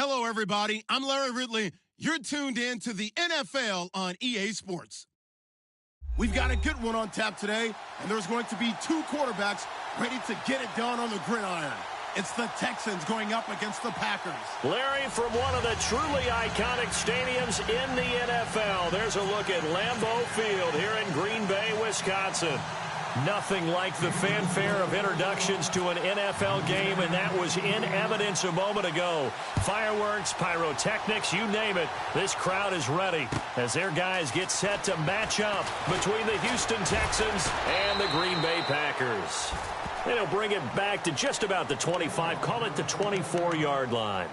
Hello, everybody. I'm Larry Ridley. You're tuned in to the NFL on EA Sports. We've got a good one on tap today, and there's going to be two quarterbacks ready to get it done on the gridiron. It's the Texans going up against the Packers. Larry, from one of the truly iconic stadiums in the NFL, there's a look at Lambeau Field here in Green Bay, Wisconsin. Nothing like the fanfare of introductions to an NFL game, and that was in evidence a moment ago. Fireworks, pyrotechnics, you name it. This crowd is ready as their guys get set to match up between the Houston Texans and the Green Bay Packers. And he'll bring it back to just about the 25, call it the 24-yard line.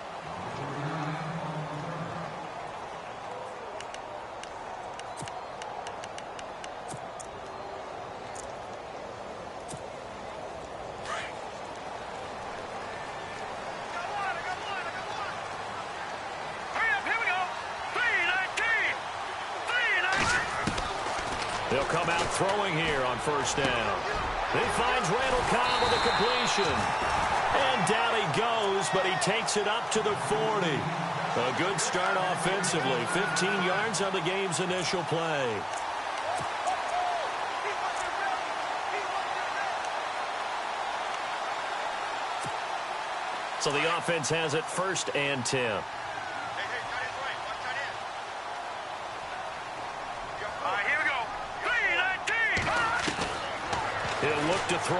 They'll come out throwing here on first down. He finds Randall Cobb with a completion. And down he goes, but he takes it up to the 40. A good start offensively. 15 yards on the game's initial play. So the offense has it 1st and 10. He'll look to throw.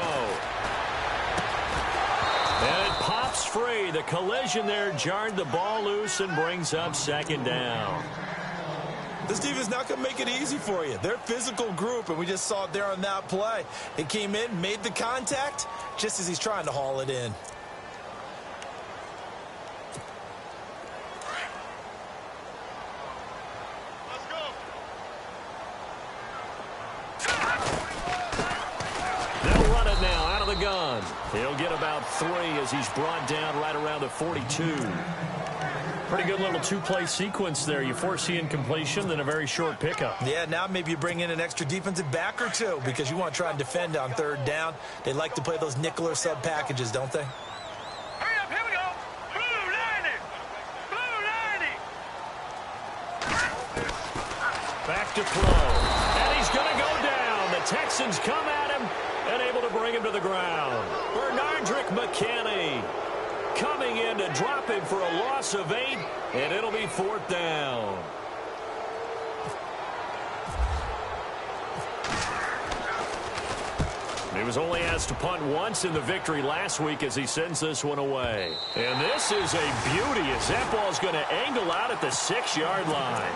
And it pops free. The collision there jarred the ball loose and brings up 2nd down. This defense not going to make it easy for you. They're a physical group, and we just saw it there on that play. It came in, made the contact, just as he's trying to haul it in. Gun. He'll get about 3 as he's brought down right around the 42. Pretty good little two-play sequence there. You force the incompletion, then a very short pickup. Yeah, now maybe you bring in an extra defensive back or two because you want to try and defend on 3rd down. They like to play those nickel or sub packages, don't they? Hurry up, here we go. Blue 90. Blue 90. Back to throw. And he's going to go down. The Texans come at him and able to bring him to the ground. Bernardrick McKinney coming in to drop him for a loss of 8, and it'll be 4th down. He was only asked to punt once in the victory last week as he sends this one away. And this is a beauty as that ball's going to angle out at the 6-yard line.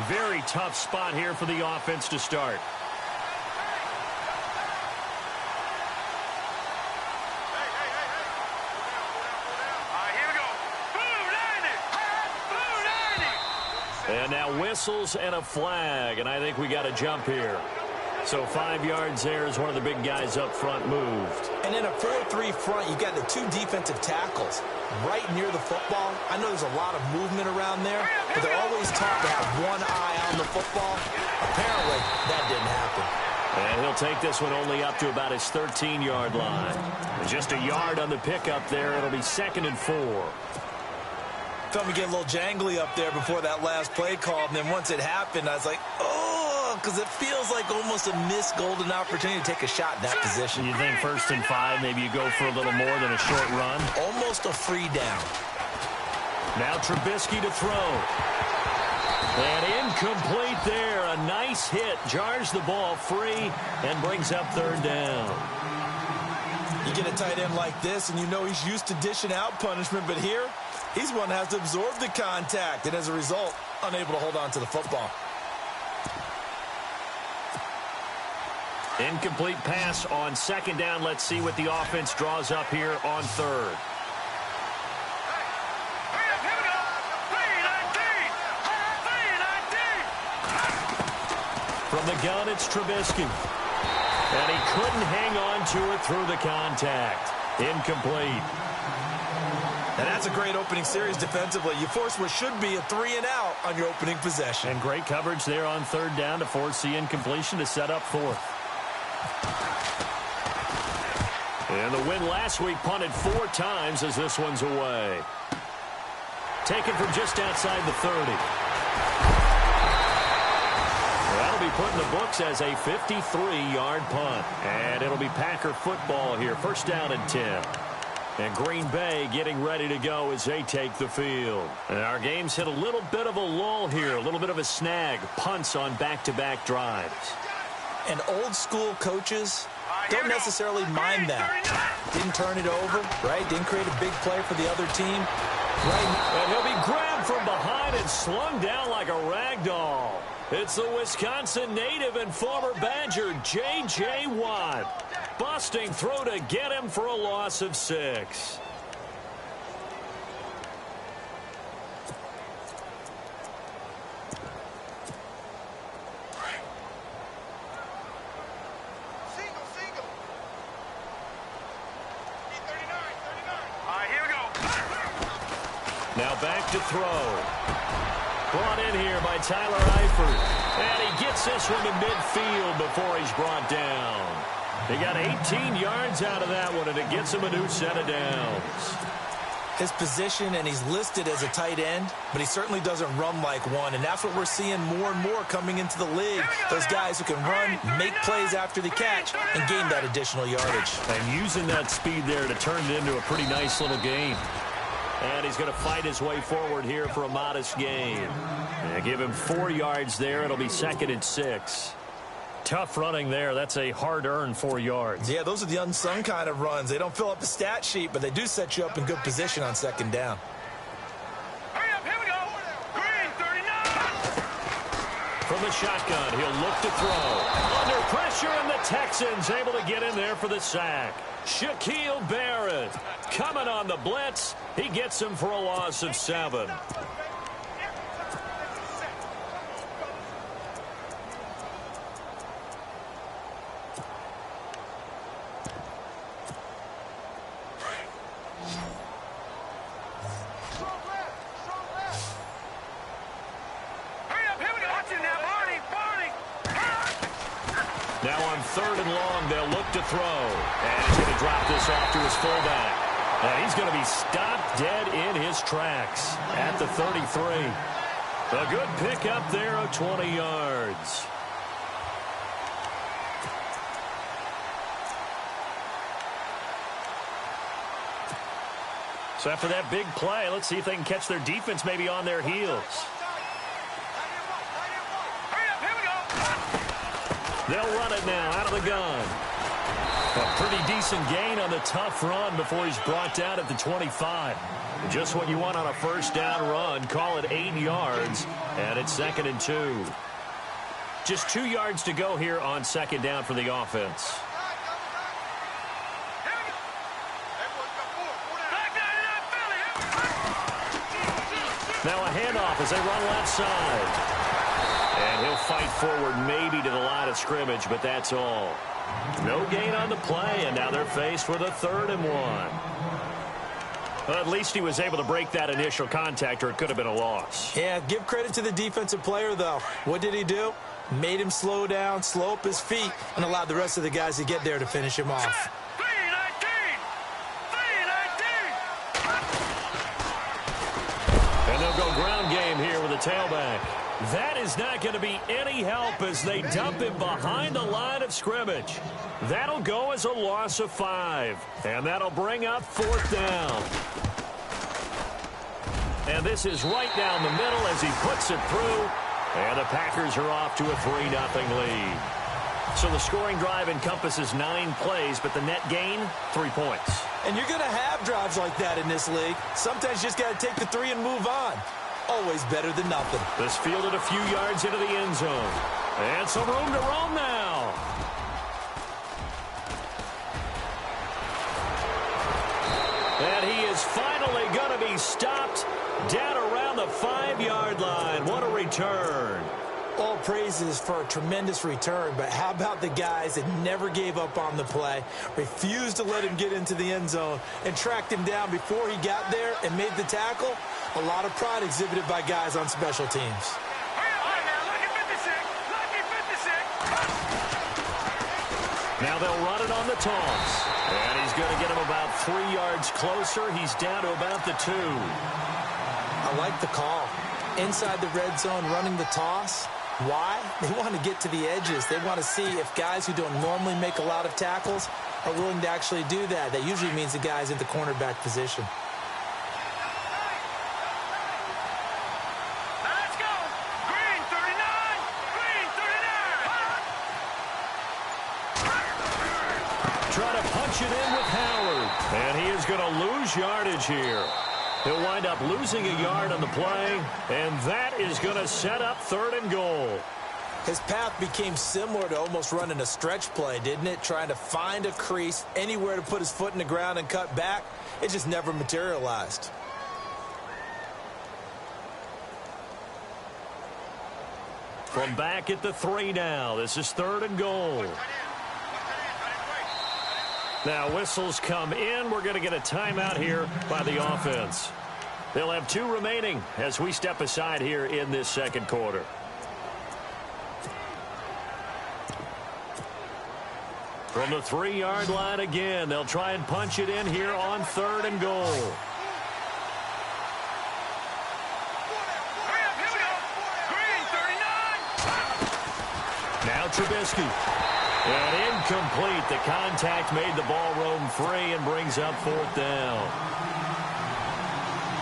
Very tough spot here for the offense to start. Here we go. Blue 90. And now whistles and a flag, and I think we got a jump here. So 5 yards there as one of the big guys up front moved. And in a 4-3 front, you got the 2 defensive tackles right near the football. I know there's a lot of movement around there, but they're always taught to have one eye on the football. Apparently, that didn't happen. And he'll take this one only up to about his 13-yard line. Just a yard on the pickup there. It'll be 2nd and 4. Felt me get a little jangly up there before that last play call, and then once it happened, I was like, oh, because it feels like almost a missed golden opportunity to take a shot in that position. You think 1st and 5, maybe you go for a little more than a short run? Almost a free down. Now Trubisky to throw. And incomplete there. A nice hit. Jars the ball free and brings up 3rd down. You get a tight end like this, and you know he's used to dishing out punishment, but here, he's one that has to absorb the contact, and as a result, unable to hold on to the football. Incomplete pass on 2nd down. Let's see what the offense draws up here on 3rd. From the gun, it's Trubisky. And he couldn't hang on to it through the contact. Incomplete. And that's a great opening series defensively. You force what should be a 3-and-out on your opening possession. And great coverage there on third down to force the incompletion to set up fourth. And the win last week punted 4 times as this one's away. Taken from just outside the 30. That'll be put in the books as a 53-yard punt. And it'll be Packer football here. First down and 10. And Green Bay getting ready to go as they take the field. And our game's hit a little bit of a lull here, a little bit of a snag. Punts on back-to-back drives. And old-school coaches don't necessarily mind that. Didn't turn it over, right? Didn't create a big play for the other team. Right. And he'll be grabbed from behind and slung down like a rag doll. It's the Wisconsin native and former Badger, J.J. Watt. Busting through to get him for a loss of 6. Now back to throw. Brought in here by Tyler Eifert. And he gets this one to midfield before he's brought down. He got 18 yards out of that one, and it gets him a new set of downs. His position, and he's listed as a tight end, but he certainly doesn't run like one, and that's what we're seeing more and more coming into the league. Those guys who can run, make plays after the catch, and gain that additional yardage. And using that speed there to turn it into a pretty nice little gain. And he's going to fight his way forward here for a modest gain. And give him 4 yards there. It'll be 2nd and 6. Tough running there. That's a hard-earned 4 yards. Yeah, those are the unsung kind of runs. They don't fill up the stat sheet, but they do set you up in good position on 2nd down. Hurry up, here we go. Green, 39. From the shotgun, he'll look to throw. Under pressure, and the Texans able to get in there for the sack. Shaquille Barrett coming on the blitz. He gets him for a loss of 7. Now on 3rd and long, they'll look to throw. And he's going to drop this off to his fullback. And he's going to be stopped dead in his tracks at the 33. A good pickup there of 20 yards. So after that big play, let's see if they can catch their defense maybe on their heels. They'll run it now out of the gun. A pretty decent gain on the tough run before he's brought down at the 25. Just what you want on a first down run. Call it 8 yards, and it's 2nd and 2. Just 2 yards to go here on 2nd down for the offense. Now a handoff as they run left side. And he'll fight forward maybe to the line of scrimmage, but that's all. No gain on the play, and now they're faced with a 3rd and 1. Well, at least he was able to break that initial contact, or it could have been a loss. Yeah, give credit to the defensive player, though. What did he do? Made him slow down, slow up his feet, and allowed the rest of the guys to get there to finish him off. And they'll go ground game here with a tailback. That is not going to be any help as they dump him behind the line of scrimmage. That'll go as a loss of 5. And that'll bring up 4th down. And this is right down the middle as he puts it through. And the Packers are off to a 3-0 lead. So the scoring drive encompasses 9 plays, but the net gain, 3 points. And you're going to have drives like that in this league. Sometimes you just got to take the 3 and move on. Always better than nothing. This fielded a few yards into the end zone. And some room to roam now. And he is finally going to be stopped down around the 5-yard line. What a return. All praises for a tremendous return, but how about the guys that never gave up on the play, refused to let him get into the end zone, and tracked him down before he got there and made the tackle? A lot of pride exhibited by guys on special teams. Now they'll run it on the toss. And he's going to get him about 3 yards closer. He's down to about the 2. I like the call. Inside the red zone, running the toss. Why? They want to get to the edges. They want to see if guys who don't normally make a lot of tackles are willing to actually do that. That usually means the guy's in the cornerback position. Let's go. Green 39. Green 39. Trying to punch it in with Howard. And he is going to lose yardage here. He'll wind up losing a yard on the play, and that is going to set up 3rd and goal. His path became similar to almost running a stretch play, didn't it? Trying to find a crease, anywhere to put his foot in the ground and cut back. It just never materialized. From back at the 3 now, this is 3rd and goal. Now whistles come in. We're going to get a timeout here by the offense. They'll have 2 remaining as we step aside here in this second quarter. From the 3-yard line again, they'll try and punch it in here on 3rd and goal. Here we go. Green 39. Now Trubisky. And incomplete. The contact made the ball roam free and brings up 4th down.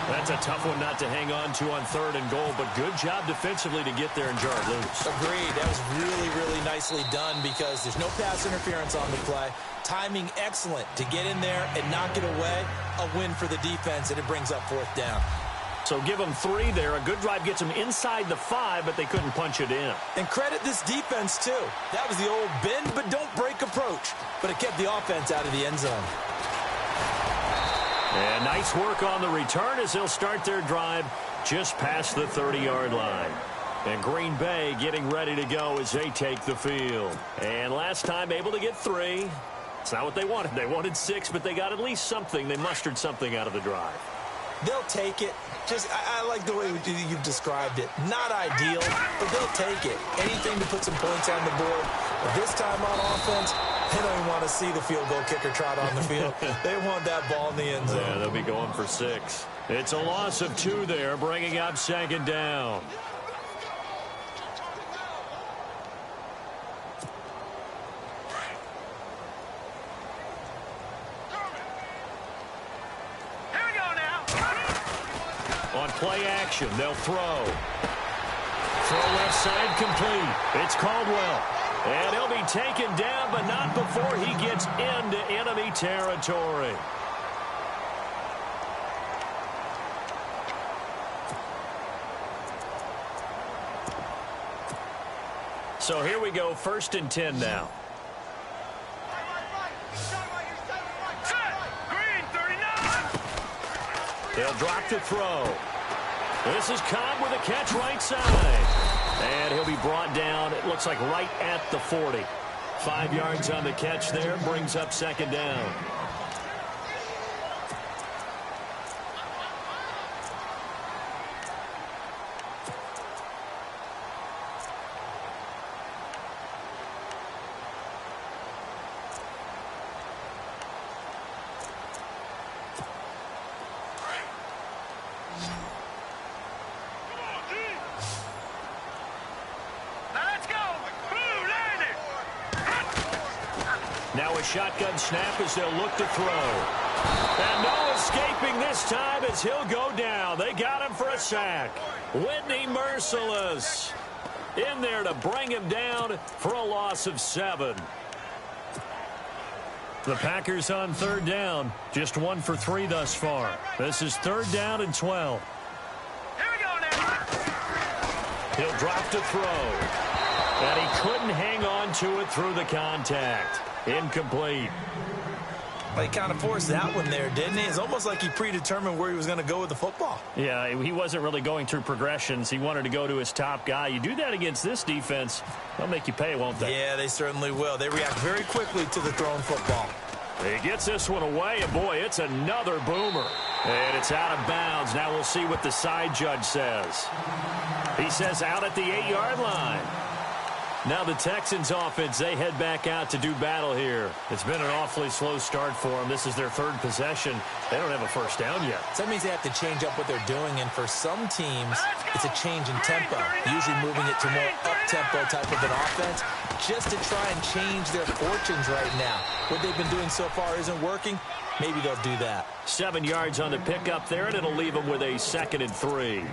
That's a tough one not to hang on to on 3rd and goal, but good job defensively to get there and jar it loose. Agreed. That was really, really nicely done because there's no pass interference on the play. Timing excellent to get in there and knock it away. A win for the defense, and it brings up 4th down. So give them 3 there. A good drive gets them inside the 5, but they couldn't punch it in. And credit this defense, too. That was the old bend but don't break approach, but it kept the offense out of the end zone. And nice work on the return as they'll start their drive just past the 30-yard line. And Green Bay getting ready to go as they take the field. And last time able to get 3. It's not what they wanted. They wanted 6, but they got at least something. They mustered something out of the drive. They'll take it. I like the way you've described it. Not ideal, but they'll take it. Anything to put some points on the board. But this time on offense, they don't even want to see the field goal kicker trot on the field. They want that ball in the end zone. Yeah, they'll be going for 6. It's a loss of 2 there, bringing up 2nd down. On play action, they'll throw. Throw left side complete. It's Caldwell. And he'll be taken down, but not before he gets into enemy territory. So here we go, 1st and 10 now. They'll drop the throw. This is Cobb with a catch right side. And he'll be brought down, it looks like right at the 40. 5 yards on the catch there, brings up 2nd down. Now a shotgun snap as they'll look to throw. And no escaping this time as he'll go down. They got him for a sack. Whitney Merciless in there to bring him down for a loss of 7. The Packers on 3rd down. Just 1 for 3 thus far. This is 3rd down and 12. Here we go now. He'll drop to throw. And he couldn't hang on to it through the contact. Incomplete. Well, he kind of forced that one there, didn't he? It's almost like he predetermined where he was going to go with the football. Yeah, he wasn't really going through progressions. He wanted to go to his top guy. You do that against this defense, they'll make you pay, won't they? Yeah, they certainly will. They react very quickly to the thrown football. He gets this one away, and boy, it's another boomer. And it's out of bounds. Now we'll see what the side judge says. He says out at the 8-yard line. Now the Texans offense, they head back out to do battle here. It's been an awfully slow start for them. This is their third possession. They don't have a first down yet. So that means they have to change up what they're doing, and for some teams, it's a change in tempo, usually moving it to more up-tempo type of an offense, just to try and change their fortunes right now. What they've been doing so far isn't working. Maybe they'll do that. 7 yards on the pickup there, and it'll leave them with a 2nd and 3.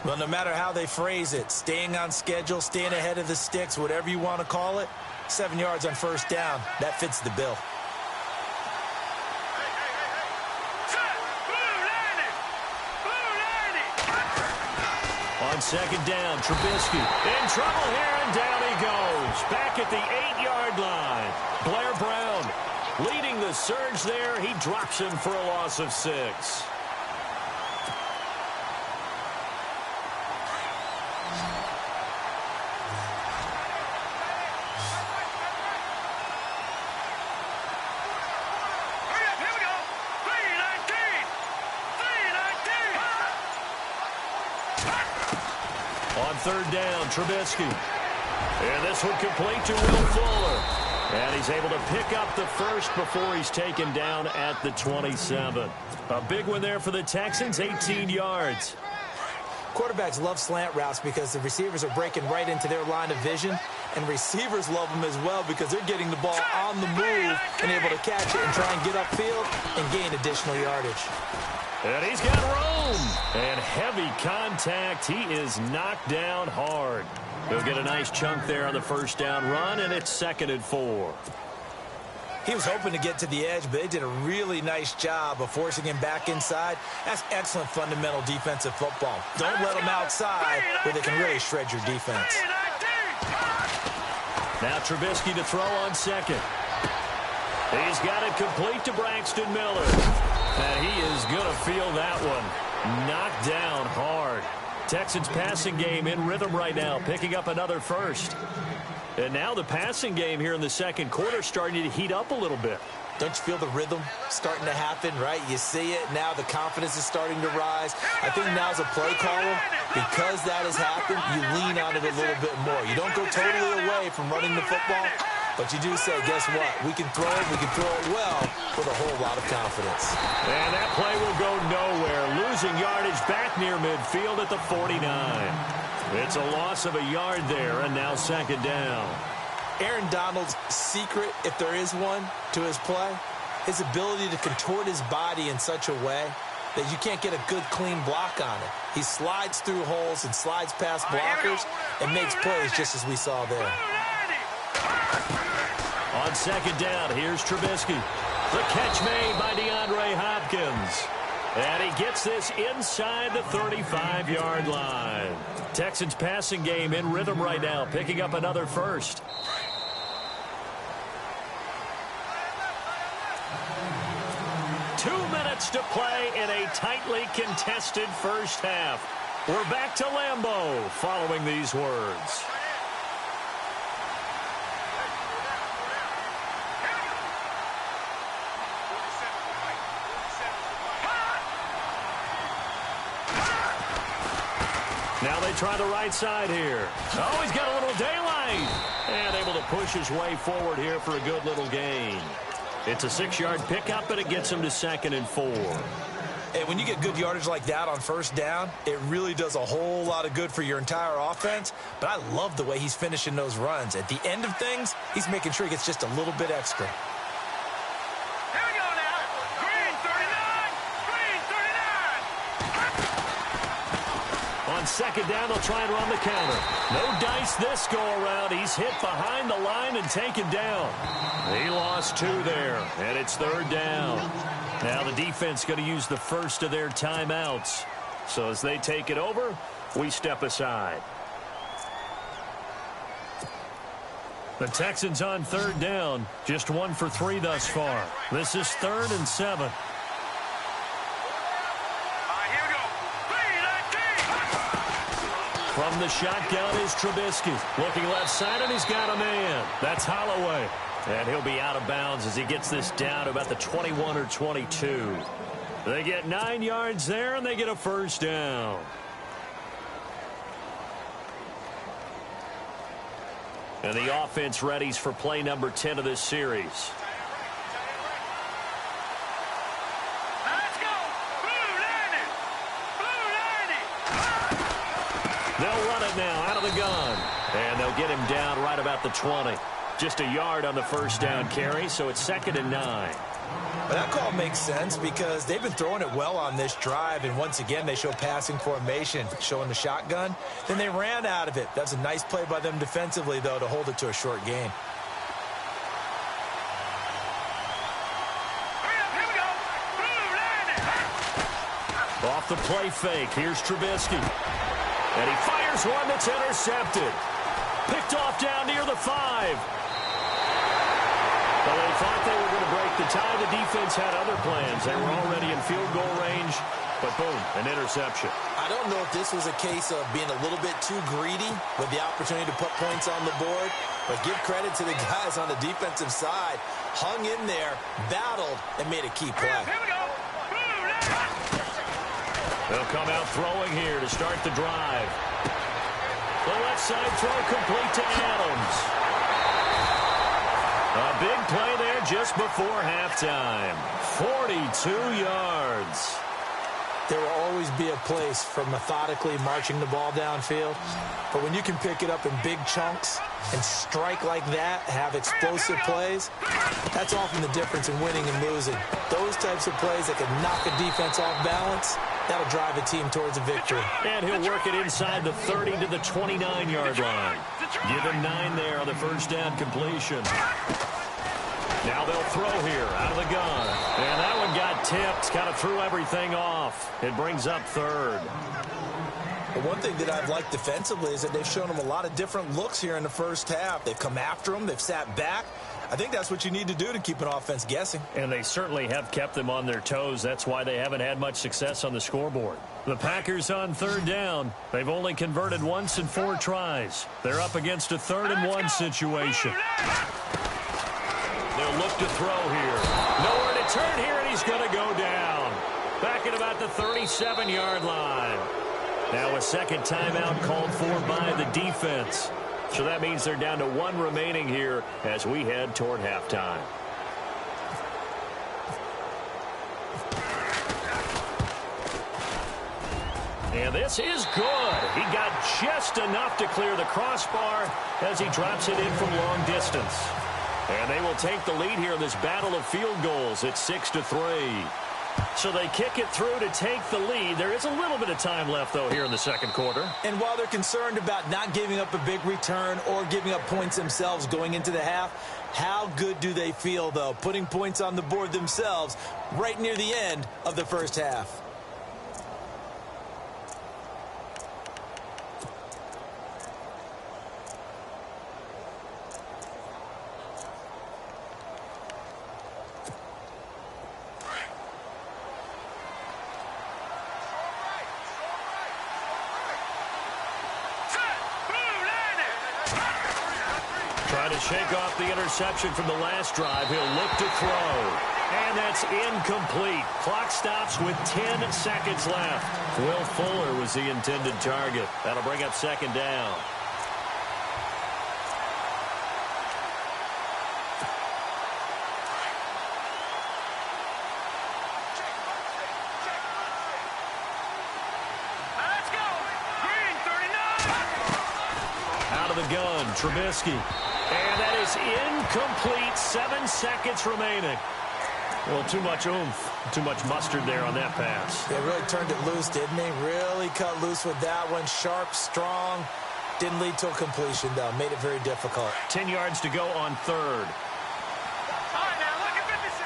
Well, no matter how they phrase it, staying on schedule, staying ahead of the sticks, whatever you want to call it, 7 yards on first down, that fits the bill. On 2nd down, Trubisky in trouble here, and down he goes. Back at the 8-yard line. Blair Brown leading the surge there. He drops him for a loss of 6. On 3rd down, Trubisky. And this one complete to Will Fuller. And he's able to pick up the first before he's taken down at the 27. A big one there for the Texans, 18 yards. Quarterbacks love slant routes because the receivers are breaking right into their line of vision, and receivers love them as well because they're getting the ball on the move and able to catch it and try and get upfield and gain additional yardage. And he's got room. And heavy contact. He is knocked down hard. He'll get a nice chunk there on the first down run, and it's 2nd and 4. He was hoping to get to the edge, but they did a really nice job of forcing him back inside. That's excellent fundamental defensive football. Don't let them outside where they can really shred your defense. Now Trubisky to throw on 2nd. He's got it complete to Braxton Miller. And he is going to feel that one. Knocked down hard. Texans passing game in rhythm right now, picking up another first. And now the passing game here in the second quarter starting to heat up a little bit. Don't you feel the rhythm starting to happen, right? You see it. Now the confidence is starting to rise. I think now's a play caller. Because that has happened, you lean on it a little bit more. You don't go totally away from running the football, but you do say, guess what? We can throw it well with a whole lot of confidence. And that play will go nowhere. Losing yardage back near midfield at the 49. It's a loss of a yard there, and now 2nd down. Aaron Donald's secret, if there is one, to his play, his ability to contort his body in such a way that you can't get a good, clean block on it. He slides through holes and slides past blockers and makes plays just as we saw there. On 2nd down, here's Trubisky. The catch made by DeAndre Hopkins. And he gets this inside the 35-yard line. Texans passing game in rhythm right now, picking up another first. To play in a tightly contested first half. We're back to Lambeau following these words. Now they try the right side here. Oh, he's got a little daylight. And able to push his way forward here for a good little gain. It's a 6-yard pickup, but it gets him to 2nd and 4. Hey, when you get good yardage like that on first down, it really does a whole lot of good for your entire offense. But I love the way he's finishing those runs. At the end of things, he's making sure he gets just a little bit extra. Here we go now. Green 39. Green 39. On 2nd down, they'll try and run the counter. No dice this go-around. He's hit behind the line and taken down. He lost 2 there, and it's 3rd down. Now the defense going to use the first of their timeouts. So as they take it over, we step aside. The Texans on third down, just 1 for 3 thus far. This is 3rd and 7. Here we go. 3-19. From the shotgun is Trubisky. Looking left side, and he's got a man. That's Holloway. And he'll be out of bounds as he gets this down to about the 21 or 22. They get 9 yards there, and they get a first down. And the offense readies for play number 10 of this series. Let's go. Blue 90. Blue 90. They'll run it now out of the gun. And they'll get him down right about the 20. Just a yard on the first down carry, so it's 2nd and 9. But that call makes sense because they've been throwing it well on this drive, and once again they show passing formation, showing the shotgun. Then they ran out of it. That's a nice play by them defensively, though, to hold it to a short game. Here we go. Blue 90. Off the play fake, here's Trubisky. And he fires one that's intercepted. Picked off down near the 5. Well, they thought they were going to break the tie. The defense had other plans. They were already in field goal range, but boom, an interception. I don't know if this was a case of being a little bit too greedy with the opportunity to put points on the board, but give credit to the guys on the defensive side. Hung in there, battled, and made a key play. Here we go. Blue 90. They'll come out throwing here to start the drive. The left side throw complete to Adams. A big play there just before halftime. 42 yards. There will always be a place for methodically marching the ball downfield. But when you can pick it up in big chunks and strike like that, have explosive plays, that's often the difference in winning and losing. Those types of plays that can knock a defense off balance, that'll drive a team towards a victory. And he'll work it inside the 30 to the 29-yard line. Give him 9 there on the first down completion. Now they'll throw here out of the gun. And that one got tipped, kind of threw everything off. It brings up 3rd. But one thing that I've liked defensively is that they've shown them a lot of different looks here in the first half. They've come after them. They've sat back. I think that's what you need to do to keep an offense guessing. And they certainly have kept them on their toes. That's why they haven't had much success on the scoreboard. The Packers on third down. They've only converted once in 4 tries. They're up against a 3rd and 1 situation. They'll look to throw here. Nowhere to turn here, and he's going to go down. Back at about the 37-yard line. Now a second timeout called for by the defense. So that means they're down to 1 remaining here as we head toward halftime. And this is good. He got just enough to clear the crossbar as he drops it in from long distance. And they will take the lead here in this battle of field goals. It's 6-3. So they kick it through to take the lead. There is a little bit of time left, though, here in the second quarter. And while they're concerned about not giving up a big return or giving up points themselves going into the half, how good do they feel, though, putting points on the board themselves right near the end of the first half? Trying to shake off the interception from the last drive. He'll look to throw. And that's incomplete. Clock stops with 10 seconds left. Will Fuller was the intended target. That'll bring up second down. Let's go. Green 39. Out of the gun, Trubisky. And that is incomplete. 7 seconds remaining. Well, too much oomph, too much mustard there on that pass. They really turned it loose, didn't they? Really cut loose with that one. Sharp, strong. Didn't lead to a completion, though. Made it very difficult. 10 yards to go on third. All right, now look at 56.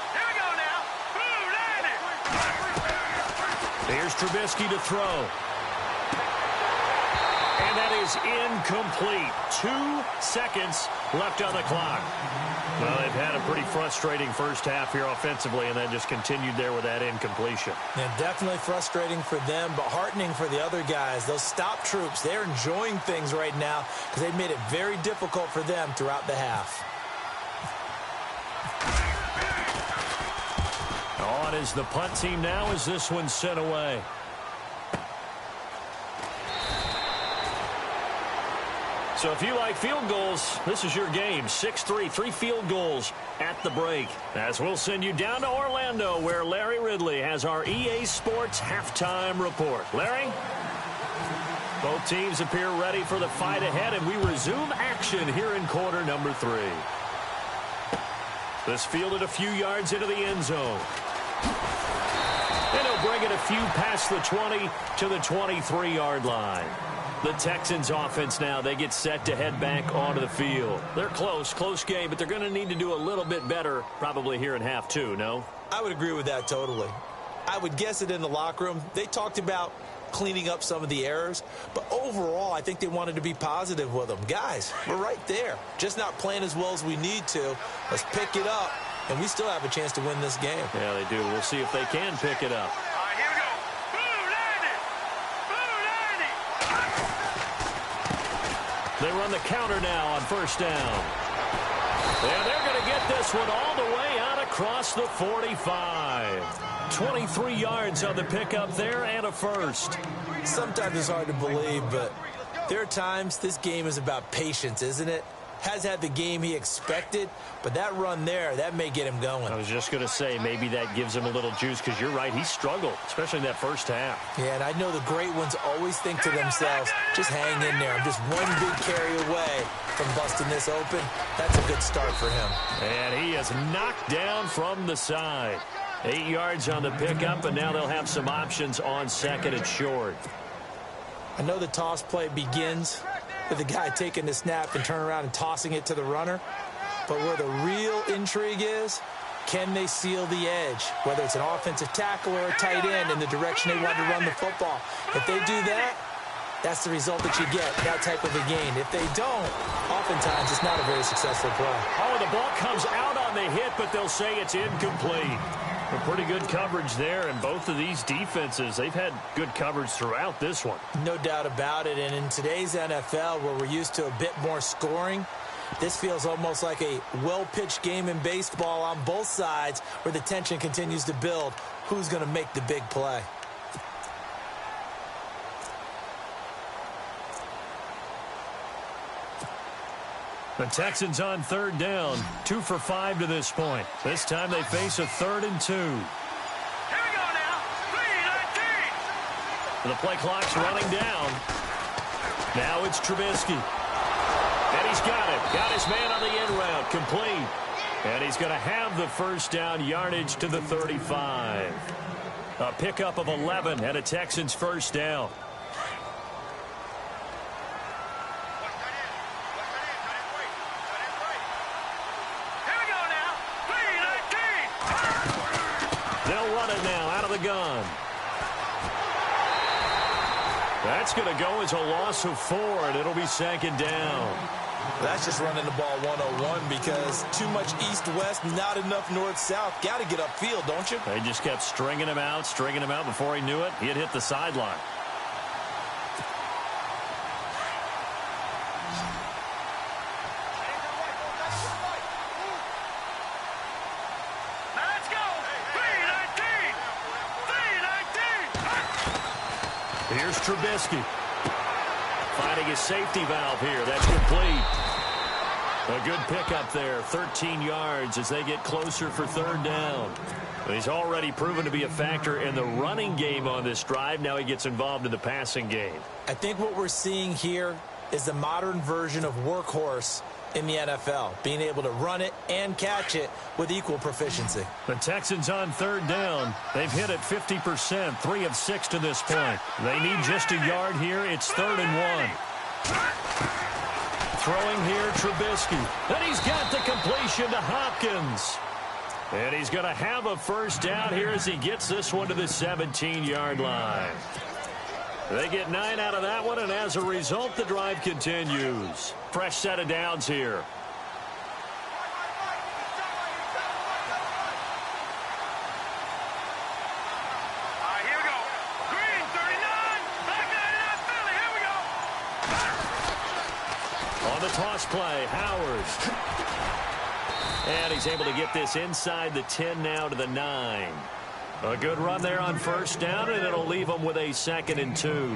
Here we go now. Blue 90. Here's Trubisky to throw. And that is incomplete. 2 seconds left on the clock. Well, they've had a pretty frustrating first half here offensively, and then just continued there with that incompletion. Yeah, definitely frustrating for them, but heartening for the other guys. Those stop troops, they're enjoying things right now because they've made it very difficult for them throughout the half. On is the punt team now as this one's sent away. So if you like field goals, this is your game. 6-3, 3 field goals at the break. As we'll send you down to Orlando, where Larry Ridley has our EA Sports halftime report. Larry? Both teams appear ready for the fight ahead, and we resume action here in quarter number 3. This fielded a few yards into the end zone. And he'll bring it a few past the 20 to the 23-yard line. The Texans offense now, they get set to head back onto the field. They're close game, but they're going to need to do a little bit better probably here in half 2, no? I would agree with that totally. I would guess it in the locker room. They talked about cleaning up some of the errors, but overall, I think they wanted to be positive with them. Guys, we're right there. Just not playing as well as we need to. Let's pick it up, and we still have a chance to win this game. Yeah, they do. We'll see if they can pick it up. Here we go. They run the counter now on first down. And they're going to get this one all the way out across the 45. 23 yards on the pickup there and a first. Sometimes it's hard to believe, but there are times this game is about patience, isn't it? Has had the game he expected, but that run there, that may get him going. I was just going to say, maybe that gives him a little juice, because you're right, he struggled, especially in that first half. Yeah, and I know the great ones always think to themselves, just hang in there. I'm just one big carry away from busting this open. That's a good start for him. And he is knocked down from the side. 8 yards on the pickup, and now they'll have some options on second and short. I know the toss play begins with the guy taking the snap and turn around and tossing it to the runner. But where the real intrigue is, can they seal the edge? Whether it's an offensive tackle or a tight end in the direction they want to run the football. If they do that, that's the result that you get, that type of a gain. If they don't, oftentimes it's not a very successful play. Oh, the ball comes out on the hit, but they'll say it's incomplete. A pretty good coverage there, and both of these defenses, they've had good coverage throughout this one. No doubt about it, and in today's NFL, where we're used to a bit more scoring, this feels almost like a well-pitched game in baseball on both sides, where the tension continues to build. Who's going to make the big play? The Texans on third down, 2 for 5 to this point. This time they face a 3rd and 2. Here we go now. 3-19. The play clock's running down. Now it's Trubisky. And he's got it. Got his man on the end route. Complete. And he's going to have the first down, yardage to the 35. A pickup of 11 and a Texans first down. Gun. That's going to go as a loss of 4, and it'll be 2nd down. That's just running the ball 101 because too much east-west, not enough north-south. Got to get upfield, don't you? They just kept stringing him out. Before he knew it, he had hit the sideline. Here's Trubisky. Finding his safety valve here. That's complete. A good pickup there. 13 yards as they get closer for 3rd down. He's already proven to be a factor in the running game on this drive. Now he gets involved in the passing game. I think what we're seeing here is the modern version of workhorse in the NFL, being able to run it and catch it with equal proficiency. The Texans on 3rd down. They've hit it 50%, 3 of 6 to this point. They need just a yard here. It's 3rd and 1. Throwing here, Trubisky. And he's got the completion to Hopkins. And he's going to have a first down here as he gets this one to the 17-yard line. They get 9 out of that one, and as a result, the drive continues. Fresh set of downs here. Here we go. Green, 39. Black 99, Philly. Here we go. On the toss play, Howard. And he's able to get this inside the 10 now to the 9. A good run there on first down, and it'll leave them with a 2nd and 2.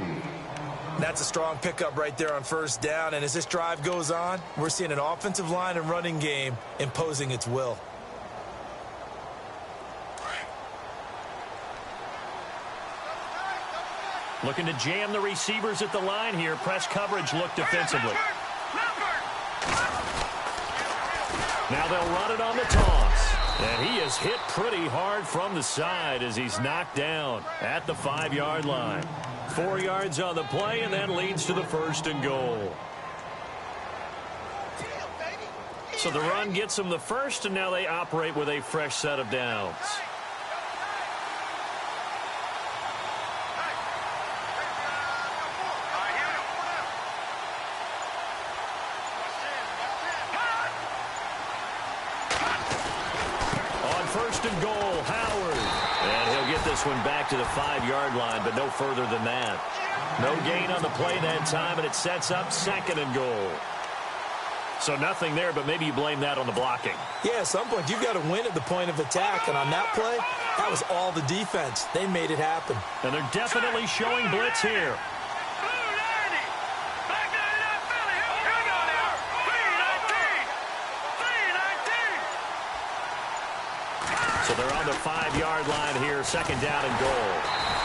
That's a strong pickup right there on first down, and as this drive goes on, we're seeing an offensive line and running game imposing its will. Looking to jam the receivers at the line here. Press coverage look defensively. Now they'll run it on the toss. And he is hit pretty hard from the side as he's knocked down at the 5-yard line. 4 yards on the play, and that leads to the 1st and goal. So the run gets them the first, and now they operate with a fresh set of downs. And goal, Howard. And he'll get this one back to the 5-yard line, but no further than that. No gain on the play that time, and it sets up 2nd and goal. So nothing there, but maybe you blame that on the blocking. Yeah, at some point, you've got to win at the point of attack, and on that play, that was all the defense. They made it happen. And they're definitely showing blitz here. So they're on the 5-yard line here, 2nd down and goal.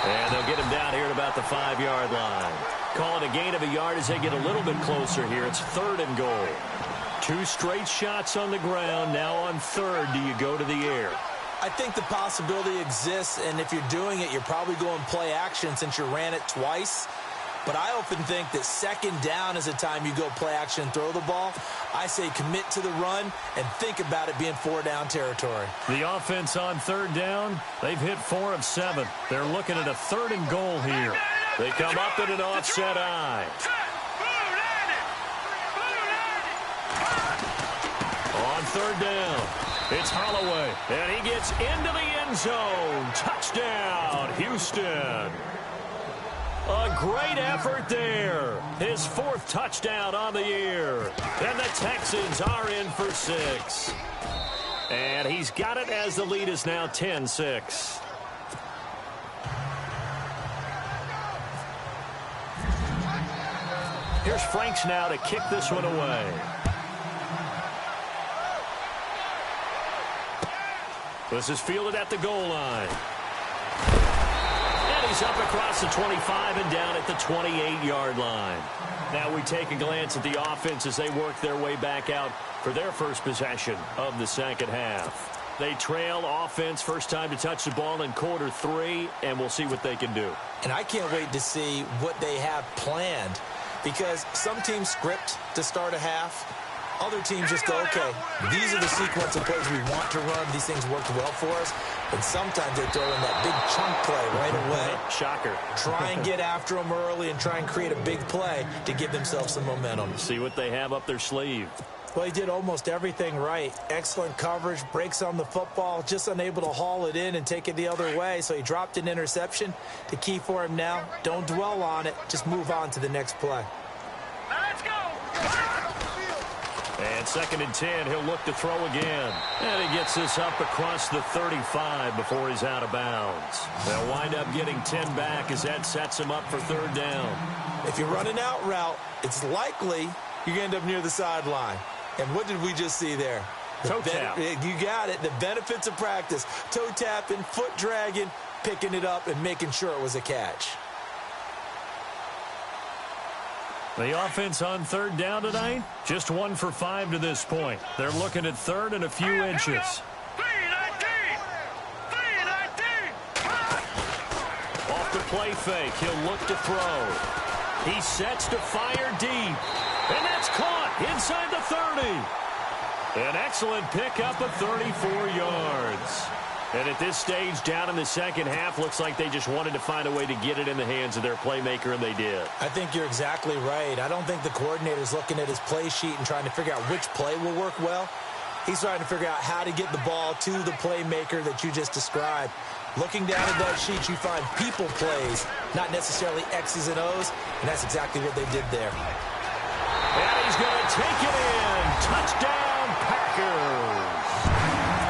And they'll get him down here at about the 5-yard line. Call it a gain of a yard as they get a little bit closer here. It's 3rd and goal. 2 straight shots on the ground. Now on 3rd, do you go to the air? I think the possibility exists, and if you're doing it, you're probably going play action since you ran it twice. But I often think that 2nd down is the time you go play action and throw the ball. I say commit to the run and think about it being 4-down territory. The offense on 3rd down, they've hit 4 of 7. They're looking at a 3rd and goal here. They come up in an offset eye. On 3rd down, it's Holloway, and he gets into the end zone. Touchdown, Houston. A great effort there. His 4th touchdown on the year. And the Texans are in for 6. And he's got it as the lead is now 10-6. Here's Franks now to kick this one away. This is fielded at the goal line. He's up across the 25 and down at the 28-yard line. Now we take a glance at the offense as they work their way back out for their first possession of the 2nd half. They trail offense first time to touch the ball in quarter 3, and we'll see what they can do. And I can't wait to see what they have planned, because some teams script to start a half. Other teams just go, okay, these are the sequence of plays we want to run. These things worked well for us. And sometimes they throw in that big chunk play right away. Shocker. Try and get after them early and try and create a big play to give themselves some momentum. See what they have up their sleeve. Well, he did almost everything right. Excellent coverage, breaks on the football, just unable to haul it in and take it the other way. So he dropped an interception. The key for him now, don't dwell on it. Just move on to the next play. Let's go. And 2nd and 10, he'll look to throw again. And he gets this up across the 35 before he's out of bounds. They'll wind up getting 10 back as that sets him up for 3rd down. If you run an out route, it's likely you're going to end up near the sideline. And what did we just see there? Toe tap. You got it. The benefits of practice. Toe tapping, foot dragging, picking it up, and making sure it was a catch. The offense on 3rd down tonight, just 1 for 5 to this point. They're looking at 3rd and a few inches. 319. Off the play fake, he'll look to throw. He sets to fire deep. And that's caught inside the 30. An excellent pickup of 34 yards. And at this stage, down in the second half, looks like they just wanted to find a way to get it in the hands of their playmaker, and they did. I think you're exactly right. I don't think the coordinator's looking at his play sheet and trying to figure out which play will work well. He's trying to figure out how to get the ball to the playmaker that you just described. Looking down at that sheet, you find people plays, not necessarily X's and O's, and that's exactly what they did there. And he's going to take it in. Touchdown, Packers.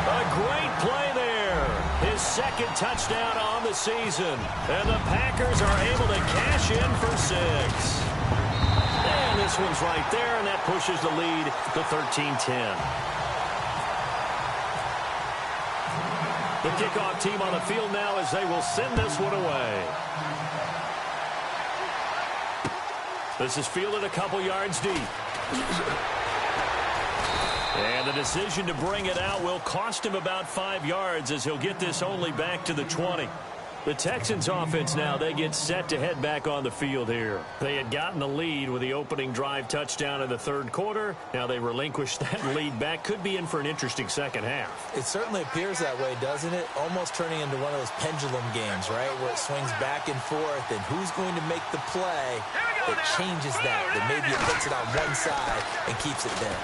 A great play there. His second touchdown on the season. And the Packers are able to cash in for 6. And this one's right there, and that pushes the lead to 13-10. The kickoff team on the field now as they will send this one away. This is fielded a couple yards deep. And the decision to bring it out will cost him about 5 yards as he'll get this only back to the 20. The Texans offense now, they get set to head back on the field here. They had gotten the lead with the opening drive touchdown in the third quarter. Now they relinquished that lead back. Could be in for an interesting second half. It certainly appears that way, doesn't it? Almost turning into one of those pendulum games, right, where it swings back and forth, and who's going to make the play that changes that maybe it puts it on one side and keeps it there.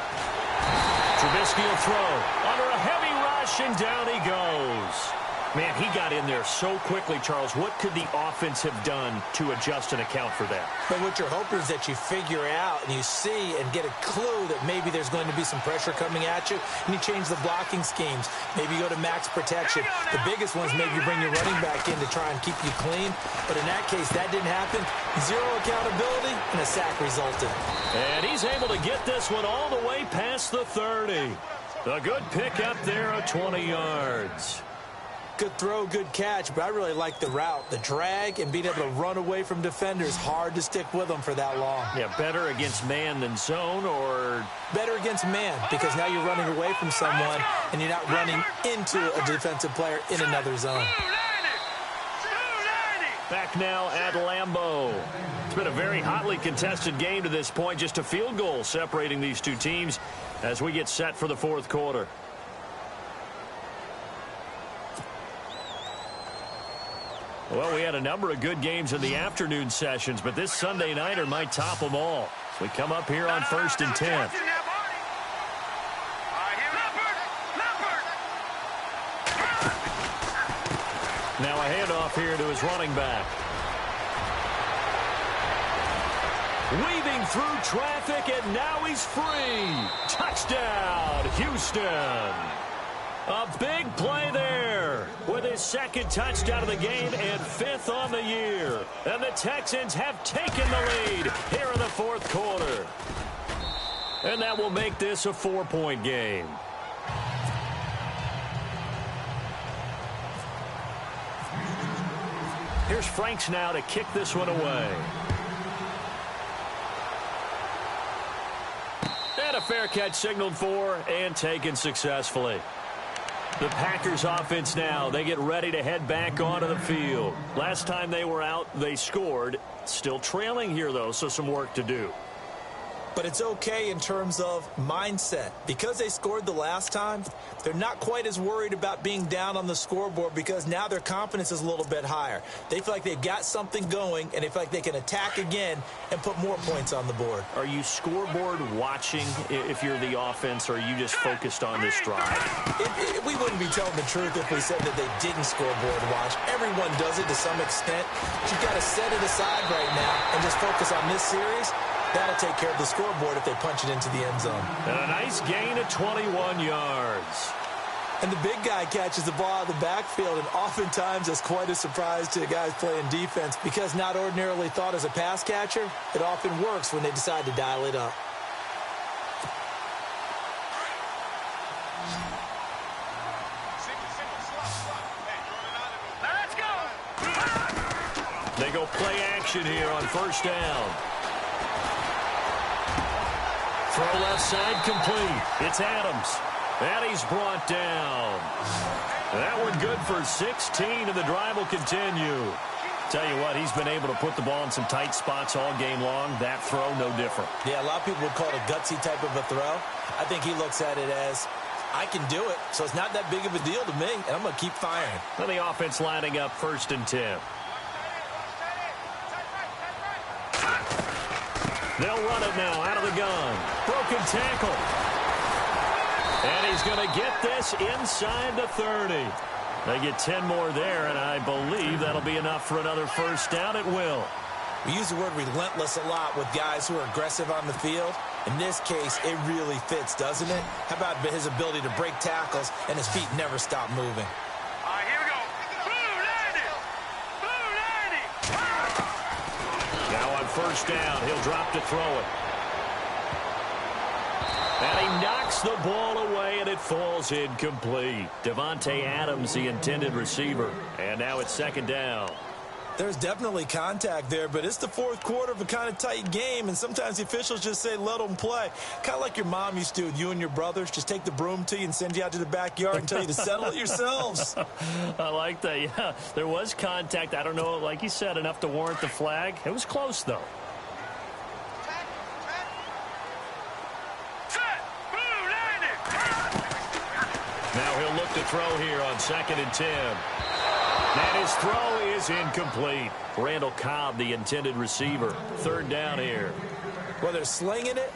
Trubisky will throw under a heavy rush, and down he goes. Man, he got in there so quickly, Charles. What could the offense have done to adjust and account for that? But what you're hoping is that you figure out and you see and get a clue that maybe there's going to be some pressure coming at you, and you change the blocking schemes. Maybe you go to max protection. The biggest one is maybe you bring your running back in to try and keep you clean. But in that case, that didn't happen. Zero accountability, and a sack resulted. And he's able to get this one all the way past the 30. A good pick up there at 20 yards. Good throw, good catch, but I really like the route. The drag and being able to run away from defenders, hard to stick with them for that long. Yeah, better against man than zone, or? Better against man, because now you're running away from someone and you're not running into a defensive player in another zone. Back now at Lambeau. It's been a very hotly contested game to this point. Just a field goal separating these two teams as we get set for the fourth quarter. Well, we had a number of good games in the afternoon sessions, but this Sunday nighter might top them all. We come up here on 1st and 10. Now a handoff here to his running back. Weaving through traffic, and now he's free. Touchdown, Houston. A big play there with his second touchdown of the game and 5th on the year. And the Texans have taken the lead here in the fourth quarter. And that will make this a 4-point game. Here's Franks now to kick this one away. And a fair catch signaled for and taken successfully. The Packers offense now, they get ready to head back onto the field. Last time they were out, they scored. Still trailing here, though, so some work to do. But it's okay in terms of mindset. Because they scored the last time, they're not quite as worried about being down on the scoreboard because now their confidence is a little bit higher. They feel like they've got something going, and they feel like they can attack again and put more points on the board. Are you scoreboard watching if you're the offense, or are you just focused on this drive? We wouldn't be telling the truth if we said that they didn't scoreboard watch. Everyone does it to some extent. But you've got to set it aside right now and just focus on this series. That'll take care of the scoreboard if they punch it into the end zone. And a nice gain of 21 yards. And the big guy catches the ball out of the backfield, and oftentimes that's quite a surprise to the guys playing defense because not ordinarily thought as a pass catcher, it often works when they decide to dial it up. Let's go. They go play action here on 1st down. Throw left side complete. It's Adams. And he's brought down. That one good for 16, and the drive will continue. Tell you what, he's been able to put the ball in some tight spots all game long. That throw, no different. Yeah, a lot of people would call it a gutsy type of a throw. I think he looks at it as I can do it, so it's not that big of a deal to me, and I'm going to keep firing. Then the offense lining up 1st and 10. They'll run it now out of the gun. Broken tackle. And he's going to get this inside the 30. They get 10 more there, and I believe that'll be enough for another first down. It will. We use the word relentless a lot with guys who are aggressive on the field. In this case, it really fits, doesn't it? How about his ability to break tackles and his feet never stop moving? All right, here we go. Blue 90. Blue 90. Now on first down, he'll drop to throw it. And he knocks the ball away, and it falls incomplete. Davante Adams, the intended receiver. And now it's 2nd down. There's definitely contact there, but it's the 4th quarter of a kind of tight game, and sometimes the officials just say, let them play. Kind of like your mom used to with you and your brothers. Just take the broom to you and send you out to the backyard and tell you to settle it yourselves. I like that, yeah. There was contact. I don't know, like you said, enough to warrant the flag. It was close, though. Set. Blue 90. Now he'll look to throw here on 2nd and 10. And his throw is incomplete. Randall Cobb, the intended receiver. 3rd down here. Well, they're slinging it,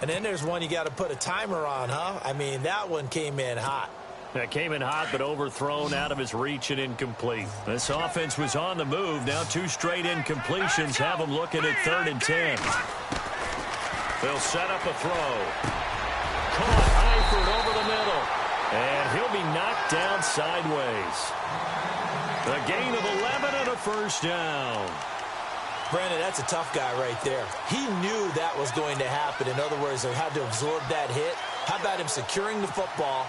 and then there's one you got to put a timer on, huh? I mean, that one came in hot. That came in hot, but overthrown out of his reach and incomplete. This offense was on the move. Now 2 straight incompletions have them looking at 3rd and 10. They'll set up a throw. Caught Eifert over the middle. And he'll be knocked down sideways. A gain of 11 and a first down. Brandon, that's a tough guy right there. He knew that was going to happen. In other words, they had to absorb that hit. How about him securing the football,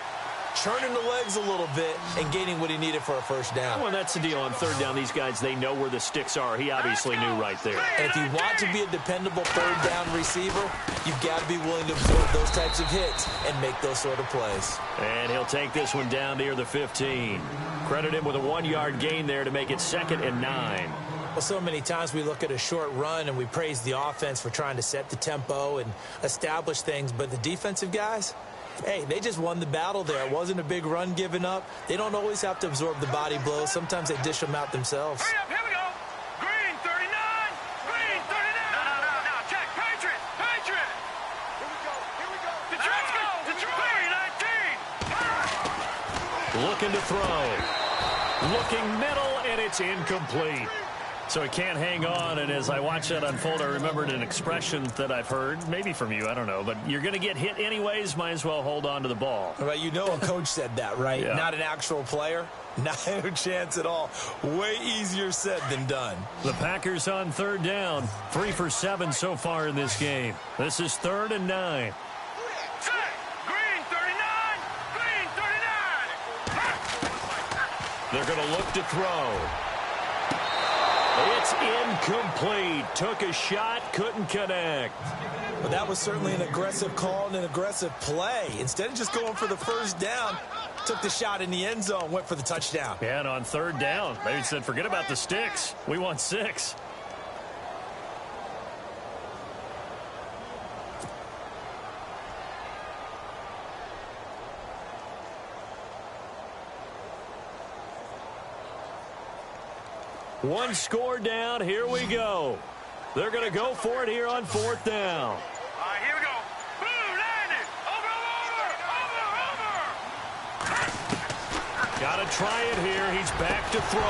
churning the legs a little bit, and gaining what he needed for a first down? Well, that's the deal. On 3rd down, these guys, they know where the sticks are. He obviously knew right there. And if you want to be a dependable 3rd down receiver, you've got to be willing to absorb those types of hits and make those sort of plays. And he'll take this one down near the 15. Credit him with a 1-yard gain there to make it 2nd and 9. Well, so many times we look at a short run and we praise the offense for trying to set the tempo and establish things, but the defensive guys, hey, they just won the battle there. It wasn't a big run given up. They don't always have to absorb the body blows. Sometimes they dish them out themselves. Hurry up, here we go. Green 39. Green 39. No, check. Patriot. Patriot. Here we go. Detroit. Detroit. 19. Looking to throw. Looking middle, and it's incomplete. So he can't hang on, and as I watch that unfold, I remembered an expression that I've heard, maybe from you, I don't know, but you're going to get hit anyways, might as well hold on to the ball. Right, you know a coach said that, right? Yeah. Not an actual player. Not a chance at all. Way easier said than done. The Packers on 3rd down. 3 for 7 so far in this game. This is 3rd and 9. Set. Green 39. Green 39. They're going to look to throw. It's incomplete. Took a shot, couldn't connect. But that was certainly an aggressive call and an aggressive play. Instead of just going for the first down, took the shot in the end zone, went for the touchdown. Yeah, and on 3rd down, they said, forget about the sticks. We want 6. One score down. Here we go. They're going to go for it here on 4th down. All right, here we go. Blue 90. Over. Got to try it here. He's back to throw.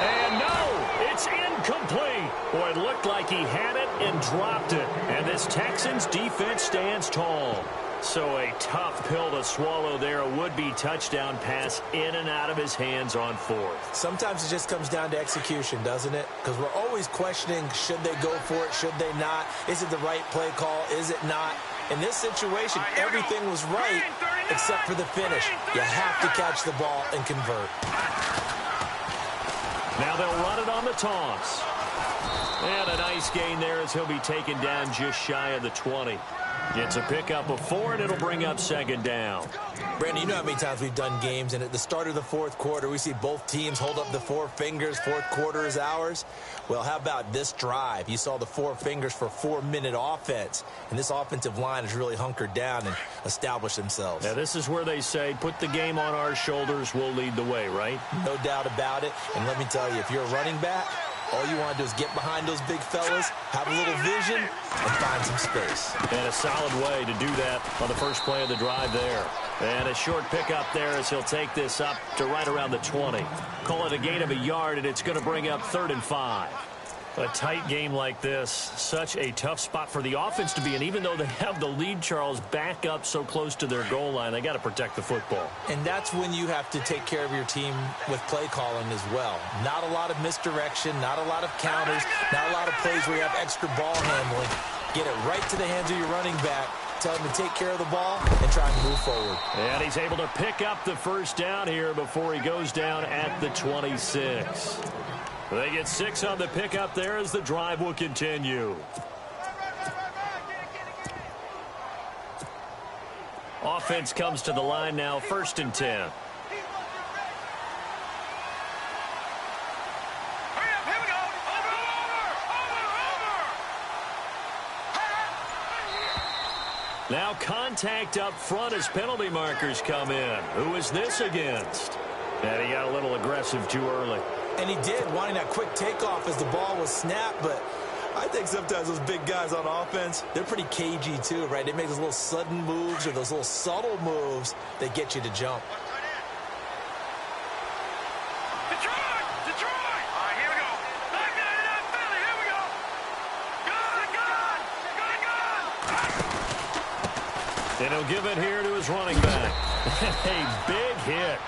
And no, it's incomplete. Boy, it looked like he had it and dropped it. And this Texans defense stands tall. So a tough pill to swallow there. A would-be touchdown pass in and out of his hands on 4th. Sometimes it just comes down to execution, doesn't it? Because we're always questioning, should they go for it, should they not? Is it the right play call, is it not? In this situation, everything was right except for the finish. You have to catch the ball and convert. Now they'll run it on the toss. And a nice gain there as he'll be taken down just shy of the 20. It's a pickup of 4, and it'll bring up second down. Brandon, you know how many times we've done games, and at the start of the fourth quarter, we see both teams hold up the 4 fingers, fourth quarter is ours. Well, how about this drive? You saw the 4 fingers for 4-minute offense, and this offensive line has really hunkered down and established themselves. Now, this is where they say, put the game on our shoulders, we'll lead the way, right? No doubt about it, and let me tell you, if you're a running back, all you want to do is get behind those big fellas, have a little vision, and find some space. And a solid way to do that on the first play of the drive there. And a short pickup there as he'll take this up to right around the 20. Call it a gain of a yard, and it's going to bring up 3rd and 5. A tight game like this, such a tough spot for the offense to be in. Even though they have the lead, Charles, back up so close to their goal line, they got to protect the football. And that's when you have to take care of your team with play calling as well. Not a lot of misdirection, not a lot of counters, not a lot of plays where you have extra ball handling. Get it right to the hands of your running back. Tell him to take care of the ball and try and move forward. And he's able to pick up the first down here before he goes down at the 26. They get 6 on the pickup there as the drive will continue. Offense comes to the line now, 1st and 10. Now contact up front as penalty markers come in. Who is this against? And he got a little aggressive too early. And he did, wanting that quick takeoff as the ball was snapped, but I think sometimes those big guys on offense, they're pretty cagey too, right? They make those little sudden moves or those little subtle moves that get you to jump. Detroit! All right, here we go. Philly, here we go. Gun! And he'll give it here to his running back. A big hit.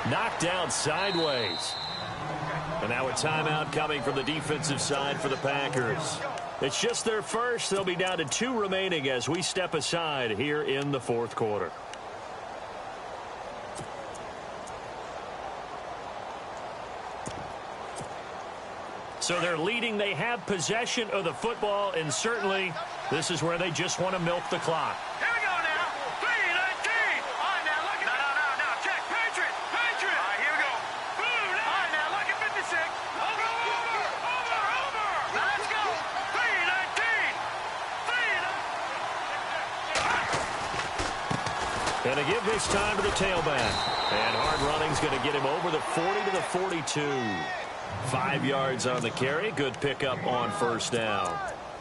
Knocked down sideways. And now a timeout coming from the defensive side for the Packers. It's just their first. They'll be down to 2 remaining as we step aside here in the fourth quarter. So they're leading. They have possession of the football, and certainly this is where they just want to milk the clock. Here we go now. 3-19. All right, now look at No. Check. Patriots. All right, here we go. Boom. All right, now look at 56. Over. Now let's go. 3-19. And to give this time to the tailback. And hard running's going to get him over the 40 to the 42. 5 yards on the carry. Good pickup on first down.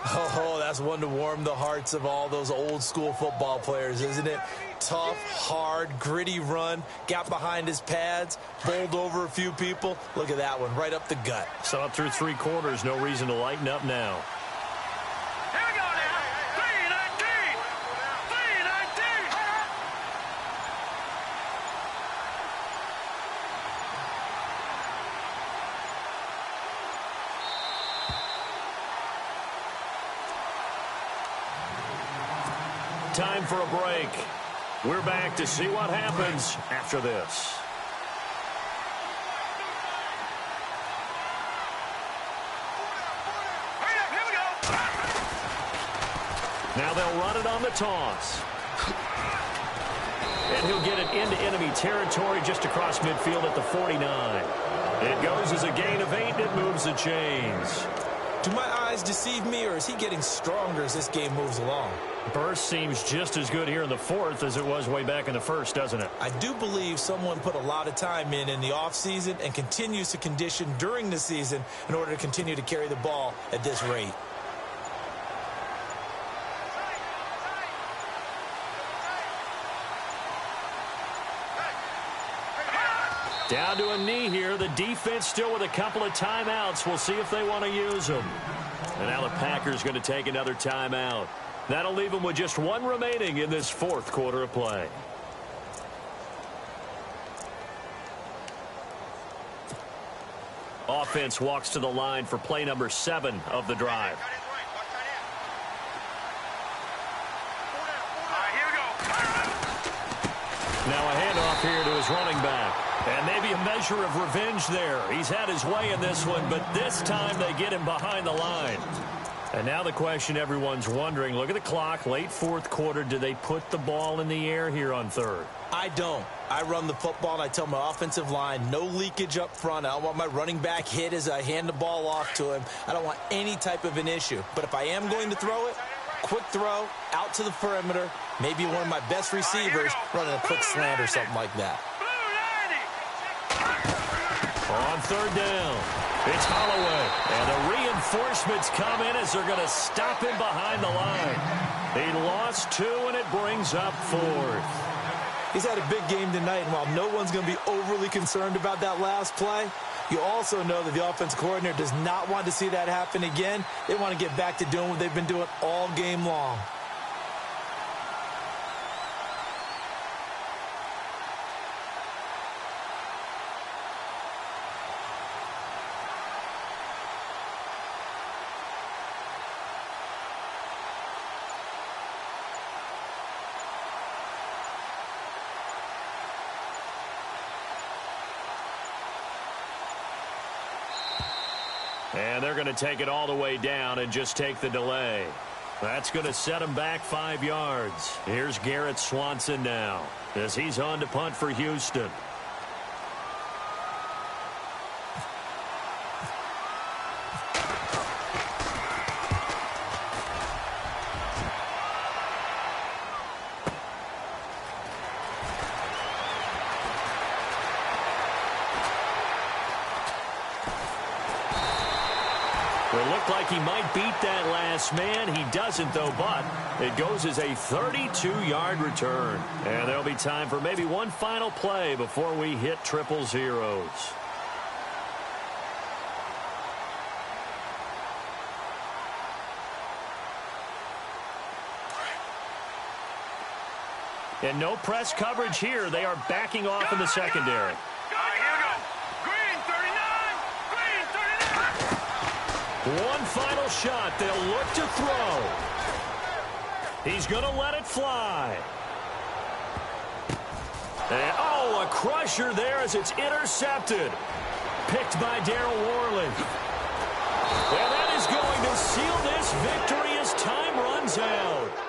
Oh, that's one to warm the hearts of all those old school football players, isn't it? Tough, hard, gritty run. Got behind his pads, bowled over a few people. Look at that one, right up the gut. Saw it through 3 quarters. No reason to lighten up now. Here we go now. 3-19. Time for a break. We're back to see what happens after this. Here we go. Now they'll run it on the toss. And he'll get it into enemy territory just across midfield at the 49. It goes as a gain of 8, and it moves the chains. Do my eyes deceive me, or is he getting stronger as this game moves along? Burst seems just as good here in the fourth as it was way back in the first, doesn't it? I do believe someone put a lot of time in the offseason and continues to condition during the season in order to continue to carry the ball at this rate. Down to a knee here. The defense still with a couple of timeouts. We'll see if they want to use them. And now the Packers going to take another timeout. That'll leave them with just 1 remaining in this fourth quarter of play. Offense walks to the line for play number 7 of the drive. Now a handoff here to his running back. And maybe a measure of revenge there. He's had his way in this one, but this time they get him behind the line. And now the question everyone's wondering, look at the clock, late fourth quarter, do they put the ball in the air here on third? I don't. I run the football, and I tell my offensive line, no leakage up front. I don't want my running back hit as I hand the ball off to him. I don't want any type of an issue. But if I am going to throw it, quick throw, out to the perimeter, maybe one of my best receivers running a quick slant or something like that. On third down, it's Holloway. And the reinforcements come in as they're going to stop him behind the line. He lost 2, and it brings up 4th. He's had a big game tonight, and while no one's going to be overly concerned about that last play, you also know that the offensive coordinator does not want to see that happen again. They want to get back to doing what they've been doing all game long. And they're going to take it all the way down and just take the delay. That's going to set him back 5 yards. Here's Garrett Swanson now as he's on to punt for Houston. It looked like he might beat that last man. He doesn't, though, but it goes as a 32-yard return. And there'll be time for maybe one final play before we hit triple zeros. And no press coverage here. They are backing off in the secondary. One final shot. They'll look to throw. He's going to let it fly. And, oh, a crusher there as it's intercepted. Picked by Darryl Worley. And that is going to seal this victory as time runs out.